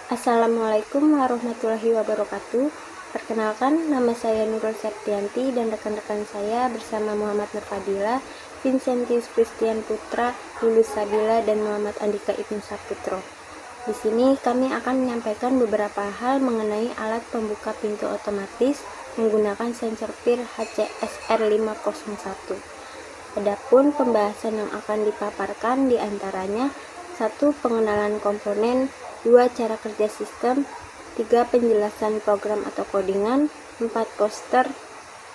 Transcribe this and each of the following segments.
Assalamualaikum warahmatullahi wabarakatuh. Perkenalkan, nama saya Nurul Septianti dan rekan-rekan saya bersama Muhammad Nur Fadila, Vincentius Christian Putra, Lulus Sabila, dan Muhammad Andika Ibnu Saputro. Di sini kami akan menyampaikan beberapa hal mengenai alat pembuka pintu otomatis menggunakan sensor PIR HCSR501. Adapun pembahasan yang akan dipaparkan diantaranya 1. Pengenalan komponen, 2. Cara kerja sistem, 3. Penjelasan program atau codingan, 4. Poster,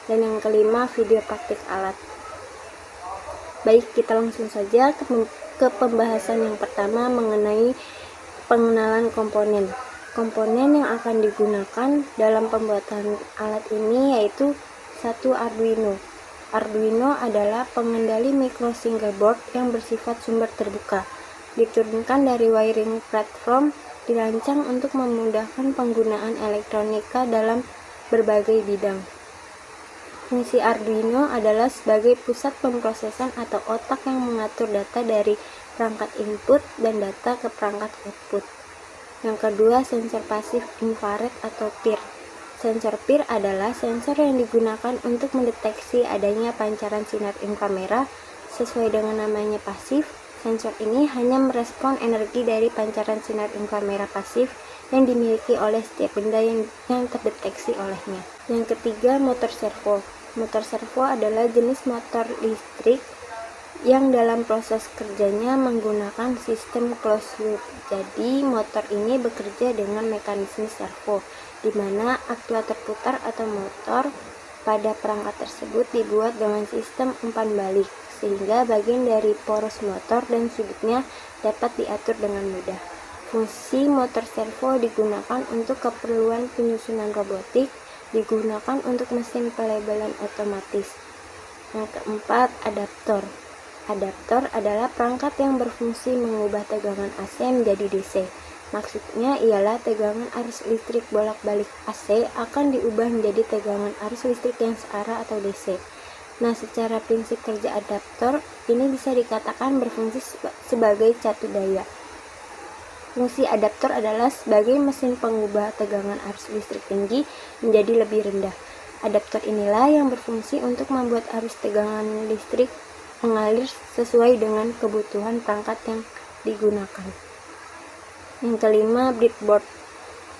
dan yang kelima video praktik alat. Baik, kita langsung saja ke pembahasan yang pertama mengenai pengenalan komponen. Komponen yang akan digunakan dalam pembuatan alat ini yaitu 1. Arduino. Arduino adalah pengendali micro single board yang bersifat sumber terbuka. Diturunkan dari wiring platform, dirancang untuk memudahkan penggunaan elektronika dalam berbagai bidang. Fungsi Arduino adalah sebagai pusat pemrosesan atau otak yang mengatur data dari perangkat input dan data ke perangkat output. Yang kedua, sensor pasif infrared atau PIR. Sensor PIR adalah sensor yang digunakan untuk mendeteksi adanya pancaran sinar inframerah. Sesuai dengan namanya pasif, sensor ini hanya merespon energi dari pancaran sinar inframerah pasif yang dimiliki oleh setiap benda yang terdeteksi olehnya. Yang ketiga, motor servo. Motor servo adalah jenis motor listrik yang dalam proses kerjanya menggunakan sistem closed loop. Jadi, motor ini bekerja dengan mekanisme servo, di mana aktuator putar atau motor pada perangkat tersebut dibuat dengan sistem umpan balik, sehingga bagian dari poros motor dan sudutnya dapat diatur dengan mudah. Fungsi motor servo digunakan untuk keperluan penyusunan robotik, digunakan untuk mesin pelabelan otomatis. Yang keempat, adaptor. Adaptor adalah perangkat yang berfungsi mengubah tegangan AC menjadi DC. Maksudnya ialah tegangan arus listrik bolak-balik AC akan diubah menjadi tegangan arus listrik yang searah atau DC. Nah, secara prinsip kerja adaptor, ini bisa dikatakan berfungsi sebagai catu daya. Fungsi adaptor adalah sebagai mesin pengubah tegangan arus listrik tinggi menjadi lebih rendah. Adaptor inilah yang berfungsi untuk membuat arus tegangan listrik mengalir sesuai dengan kebutuhan perangkat yang digunakan. Yang kelima, breadboard.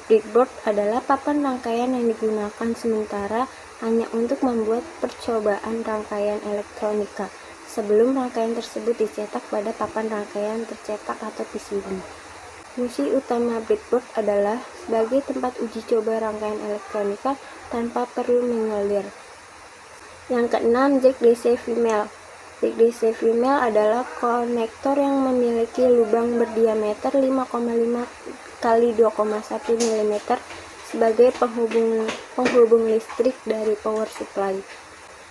Breadboard adalah papan rangkaian yang digunakan sementara hanya untuk membuat percobaan rangkaian elektronika sebelum rangkaian tersebut dicetak pada papan rangkaian tercetak atau PCB. Fungsi utama breadboard adalah sebagai tempat uji coba rangkaian elektronika tanpa perlu menyolir. Yang keenam, jack DC female. Jack DC female adalah konektor yang memiliki lubang berdiameter 5,5 x 2,1 mm sebagai penghubung listrik dari power supply.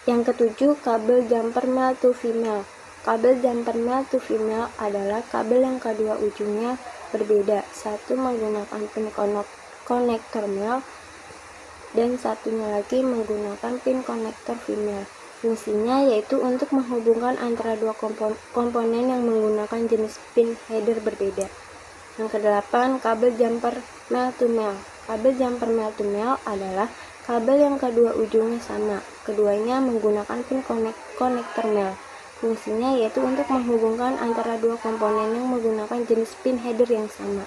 Yang ketujuh, kabel jumper male to female. Kabel jumper male to female adalah kabel yang kedua ujungnya berbeda. Satu menggunakan pin konektor male dan satunya lagi menggunakan pin konektor female. Fungsinya yaitu untuk menghubungkan antara dua komponen yang menggunakan jenis pin header berbeda. Yang kedelapan, kabel jumper male to male. Kabel jumper male to male adalah kabel yang kedua ujungnya sama. Keduanya menggunakan pin konektor male. Fungsinya yaitu untuk menghubungkan antara dua komponen yang menggunakan jenis pin header yang sama.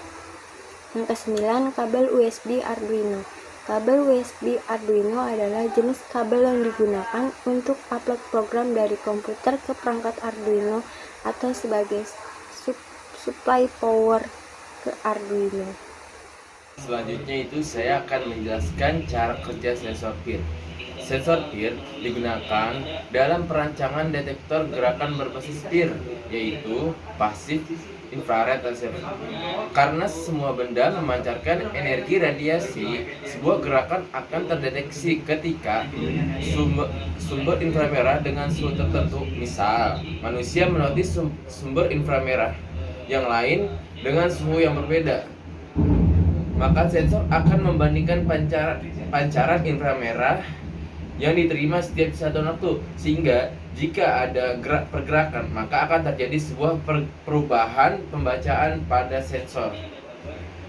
Yang kesembilan, kabel USB Arduino. Kabel USB Arduino adalah jenis kabel yang digunakan untuk upload program dari komputer ke perangkat Arduino atau sebagai supply power ke Arduino. Selanjutnya itu saya akan menjelaskan cara kerja sensor PIR. Sensor PIR digunakan dalam perancangan detektor gerakan berbasis PIR, yaitu pasif, infrared, dan servo. Karena semua benda memancarkan energi radiasi, sebuah gerakan akan terdeteksi ketika sumber inframerah dengan suhu tertentu. Misal, manusia menotis sumber inframerah yang lain dengan suhu yang berbeda. Maka sensor akan membandingkan pancaran inframerah yang diterima setiap satuan waktu, sehingga jika ada pergerakan maka akan terjadi sebuah perubahan pembacaan pada sensor.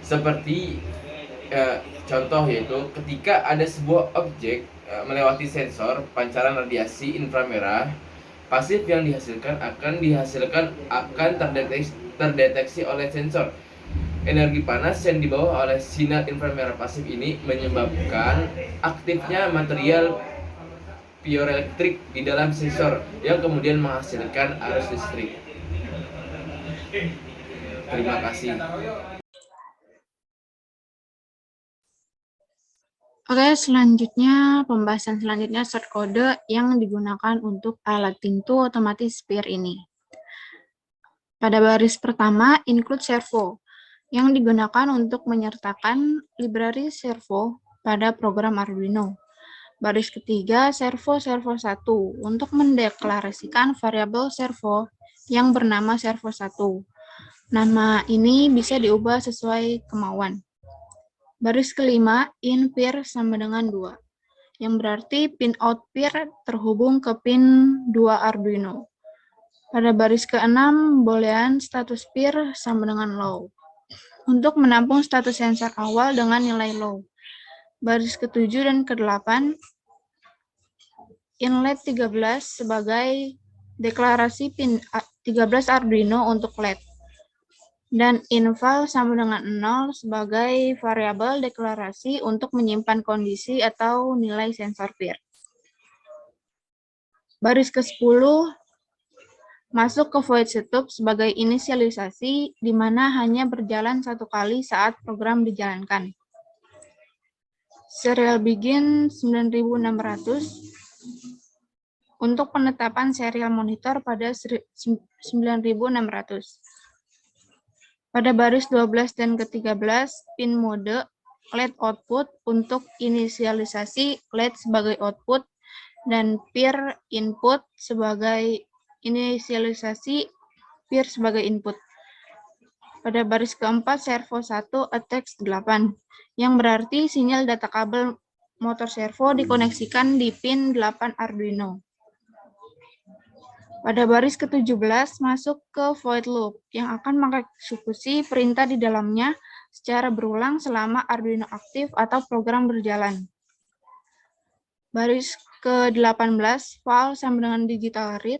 Seperti contoh yaitu ketika ada sebuah objek melewati sensor pancaran radiasi inframerah, pasif yang akan terdeteksi oleh sensor. Energi panas yang dibawa oleh sinar inframerah pasif ini menyebabkan aktifnya material piezoelektrik di dalam sensor yang kemudian menghasilkan arus listrik. Terima kasih. Oke, selanjutnya pembahasan selanjutnya short code yang digunakan untuk alat pintu otomatis PIR ini. Pada baris pertama, include servo yang digunakan untuk menyertakan library servo pada program Arduino. Baris ketiga, servo 1 untuk mendeklarasikan variabel servo yang bernama servo 1. Nama ini bisa diubah sesuai kemauan. Baris kelima, in PIR sama dengan 2, yang berarti pin out PIR terhubung ke pin 2 Arduino. Pada baris ke-6, boolean status PIR sama dengan low, untuk menampung status sensor awal dengan nilai low. Baris ke-7 dan ke-8, inlet 13 sebagai deklarasi pin 13 Arduino untuk LED. Dan inval sama dengan 0 sebagai variabel deklarasi untuk menyimpan kondisi atau nilai sensor PIR. Baris ke-10 masuk ke void setup sebagai inisialisasi di mana hanya berjalan satu kali saat program dijalankan. Serial begin 9600 untuk penetapan serial monitor pada 9600. Pada baris 12 dan ke-13, pin mode LED output untuk inisialisasi LED sebagai output dan PIR input sebagai inisialisasi PIR sebagai input. Pada baris keempat, servo 1 attach 8, yang berarti sinyal data kabel motor servo dikoneksikan di pin 8 Arduino. Pada baris ke-17 masuk ke void loop yang akan mengeksekusi perintah di dalamnya secara berulang selama Arduino aktif atau program berjalan. Baris ke-18 val sama dengan digital read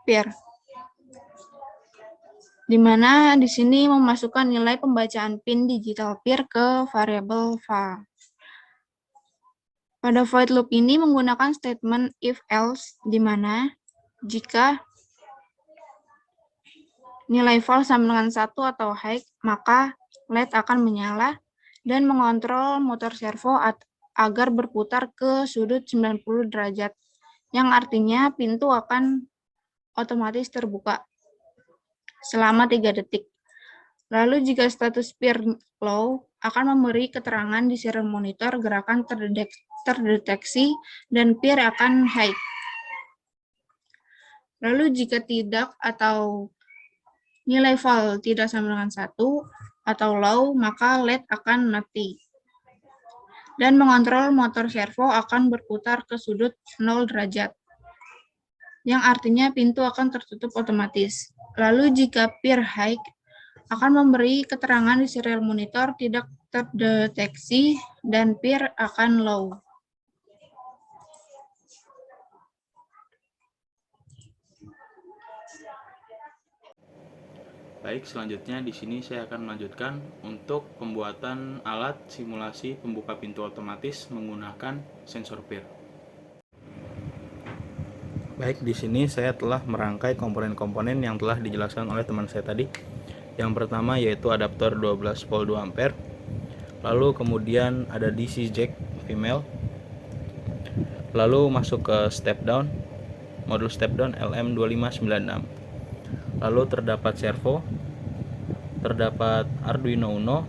PIR, di mana di sini memasukkan nilai pembacaan pin digital PIR ke variabel val. Pada void loop ini menggunakan statement if else, di mana jika nilai val sama dengan 1 atau high, maka LED akan menyala dan mengontrol motor servo agar berputar ke sudut 90 derajat, yang artinya pintu akan otomatis terbuka selama 3 detik. Lalu jika status PIR low, akan memberi keterangan di serial monitor gerakan terdeteksi dan PIR akan high. Lalu jika tidak atau nilai val tidak sama dengan 1 atau low, maka LED akan mati. Dan mengontrol motor servo akan berputar ke sudut 0 derajat, yang artinya pintu akan tertutup otomatis. Lalu jika PIR high, akan memberi keterangan di serial monitor tidak terdeteksi dan PIR akan low. Baik, selanjutnya di sini saya akan melanjutkan untuk pembuatan alat simulasi pembuka pintu otomatis menggunakan sensor PIR. Baik, di sini saya telah merangkai komponen-komponen yang telah dijelaskan oleh teman saya tadi. Yang pertama yaitu adaptor 12 volt 2 ampere. Lalu kemudian ada DC jack female. Lalu masuk ke step down, modul step down LM2596. Lalu terdapat servo, terdapat Arduino Uno,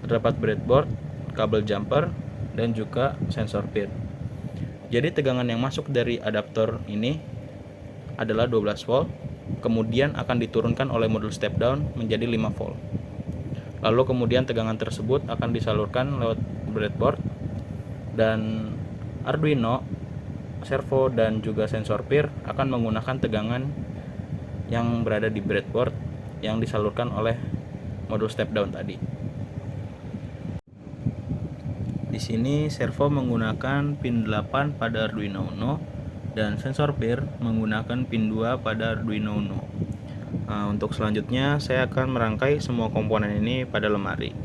terdapat breadboard, kabel jumper, dan juga sensor PIR. Jadi tegangan yang masuk dari adaptor ini adalah 12 volt, kemudian akan diturunkan oleh modul step down menjadi 5 volt. Lalu kemudian tegangan tersebut akan disalurkan lewat breadboard, dan Arduino, servo, dan juga sensor PIR akan menggunakan tegangan yang berada di breadboard yang disalurkan oleh modul step down tadi. Di sini servo menggunakan pin 8 pada Arduino Uno dan sensor peer menggunakan pin 2 pada Arduino Uno. Untuk selanjutnya saya akan merangkai semua komponen ini pada lemari.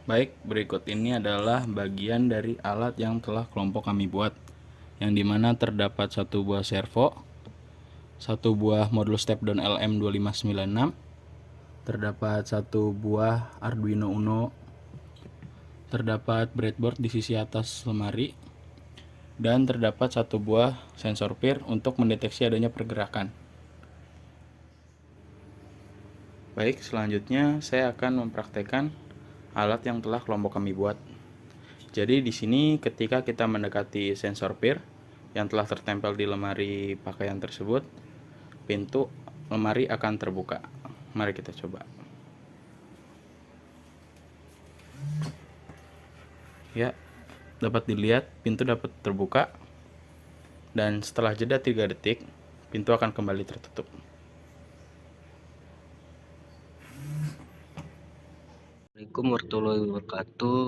Baik, berikut ini adalah bagian dari alat yang telah kelompok kami buat, yang dimana terdapat satu buah servo, satu buah modul step down LM2596, terdapat satu buah Arduino Uno, terdapat breadboard di sisi atas lemari, dan terdapat satu buah sensor peer untuk mendeteksi adanya pergerakan. Baik, selanjutnya saya akan mempraktekkan alat yang telah kelompok kami buat. Jadi di sini ketika kita mendekati sensor peer yang telah tertempel di lemari pakaian tersebut, pintu lemari akan terbuka. Mari kita coba. Ya, dapat dilihat pintu dapat terbuka, dan setelah jeda 3 detik pintu akan kembali tertutup. Assalamualaikum warahmatullahi wabarakatuh.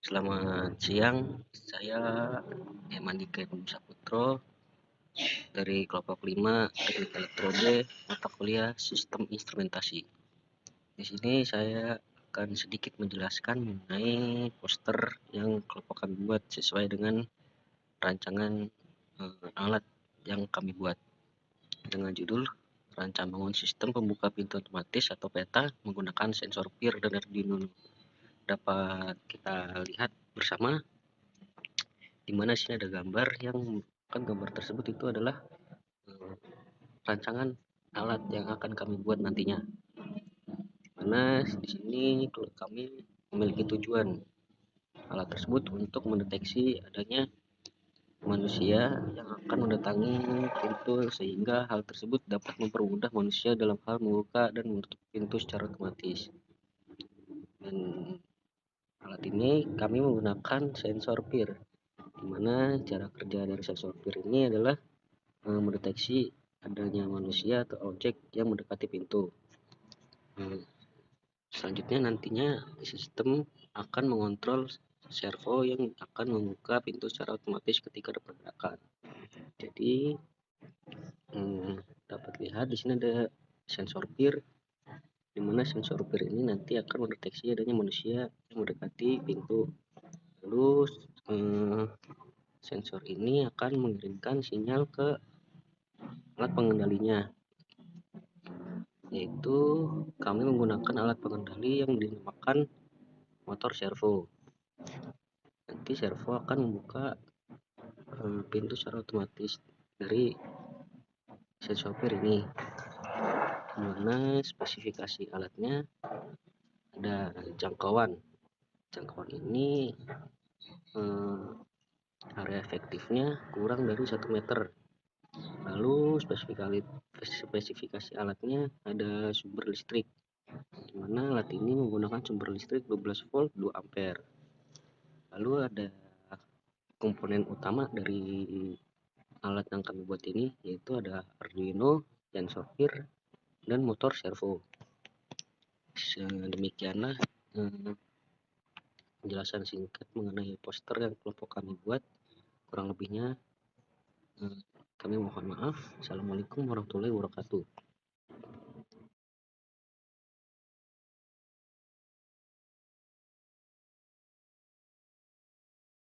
Selamat siang, saya Emandika Saputro dari kelompok 5 Teknik Elektrode mata kuliah Sistem Instrumentasi. Di sini saya akan sedikit menjelaskan mengenai poster yang kelompok kami buat sesuai dengan rancangan alat yang kami buat dengan judul Rancang bangun sistem pembuka pintu otomatis atau peta menggunakan sensor peer dan Arduino. Dapat kita lihat bersama di mana sini ada gambar yang kan gambar tersebut itu adalah rancangan alat yang akan kami buat nantinya. Karena di sini kami memiliki tujuan alat tersebut untuk mendeteksi adanya manusia yang akan mendatangi pintu sehingga hal tersebut dapat mempermudah manusia dalam hal membuka dan menutup pintu secara otomatis. Dan alat ini kami menggunakan sensor peer, di mana cara kerja dari sensor peer ini adalah mendeteksi adanya manusia atau objek yang mendekati pintu. Selanjutnya nantinya sistem akan mengontrol servo yang akan membuka pintu secara otomatis ketika ada pergerakan. Jadi dapat lihat di sini ada sensor peer, di mana sensor peer ini nanti akan mendeteksi adanya manusia yang mendekati pintu. Lalu sensor ini akan mengirimkan sinyal ke alat pengendalinya, yaitu kami menggunakan alat pengendali yang dinamakan motor servo. Nanti servo akan membuka pintu secara otomatis dari sensor peer ini, dimana spesifikasi alatnya ada jangkauan ini area efektifnya kurang dari 1 meter. Lalu spesifikasi alatnya ada sumber listrik, dimana alat ini menggunakan sumber listrik 12 volt 2 ampere. Lalu ada komponen utama dari alat yang kami buat ini, yaitu ada Arduino, sensor peer, dan motor servo. Demikianlah penjelasan singkat mengenai poster yang kelompok kami buat. Kurang lebihnya kami mohon maaf. Assalamualaikum warahmatullahi wabarakatuh.